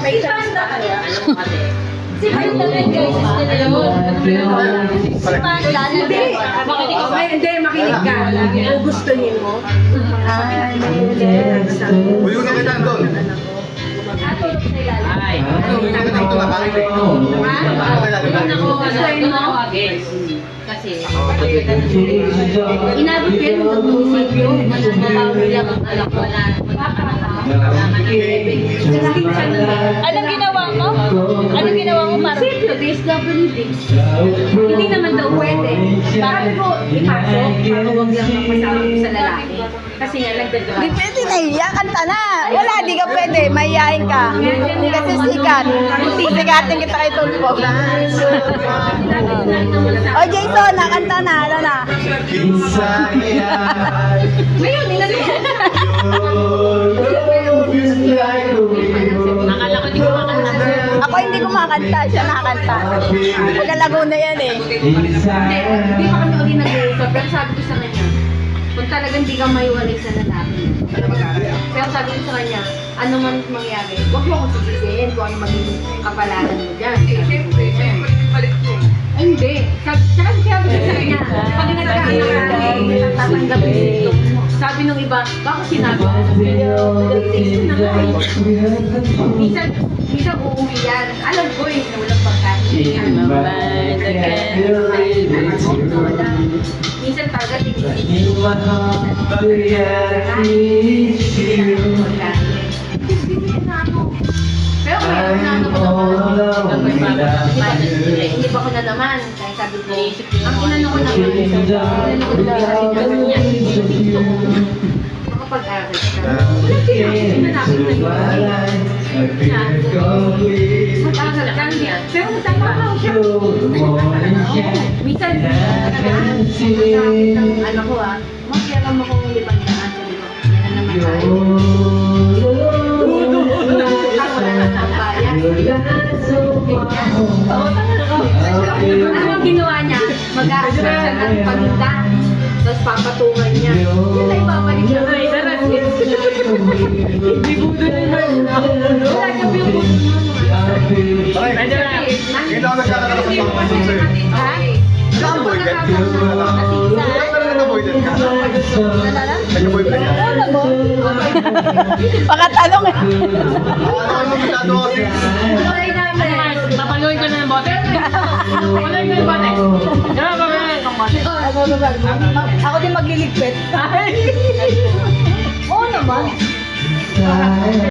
May chance na kaya. Si Pagdaman guys, Hindi, makinig ka. Kung gustuhin mo. Uy, una kita doon. Atulog sa ilalim. Ay. Uy, una kita doon. Nakakilig. Gustuhin mo? Kasi, inabot ko yun ng munisipyo. Mananalawi lang ang anak ko na. Anong ginawa mo? Anong ginawa mo, Maro? Munisipyo, DSWD. Hindi naman daw pwede. Sabi ko, ipasok. Para huwag lang magpasama ko sa lalaki. Kasi nga, nagdadala. Di pwede na iya, kanta na. Wala, di ka pwede, mahihayin ka. Hindi kasi sikat. Sigatin kita kay Tulpo. O Jason, nakanta na, ano na. Ngayon, Akala ko di ko makanta. Ako hindi kumakanta, siya nakakanta. Pagka Laguna yan eh. Hindi pa kami ulit nag-uusap. Pero sabi ko sa kanya, kung talagang di ka maiwalay sa lalaki. Pero sabi ko sa kanya, ano man mangyari, huwag mo akong sisisihin kung ano maging kapalaran mo dyan. Ay, hindi. Sabi ko sa kanya, pag nagkaanak kami, tatanggapin dito. Sabi nung iba, bakit sinabi ko? Pinag-taste na nga eh. Minsan uuwi yan. Alam ko eh, na walang pagkain. Minsan talaga tingin. Pero kaya na ako hindi pa ko na naman. Kaya sabi ko, ang inano ko naman, inano ko na makapag-aral ka. Wala pinanapit na yun. Mag-aral ka niya. Pero matapakaw siya. Minsan, ng anak ko magyaram akong 500. Sabi ko, yan na naman tayo. Wala na sa bayan. Ano ang ginawa niya? Mag-aasal siya ng paninda. Tapos papatungan niya. Yun ay babalik siya. Ay, daras. Hindi budo na yun. Wala gabi yung budo mo. Pwede na. Hindi ako nagkakaroon ng pangkasal sa'yo. Ha? Saan po nakakasal? Nag-avoided ka? Nag-avoided ka? Pakatalong eh. Ano mo masyado kasi? Tuloy namin. Papaluin ko na ng bote. Papaluin ko ng bote. Diba, papaluin ng bote. Ako din magliligpit. Oo naman.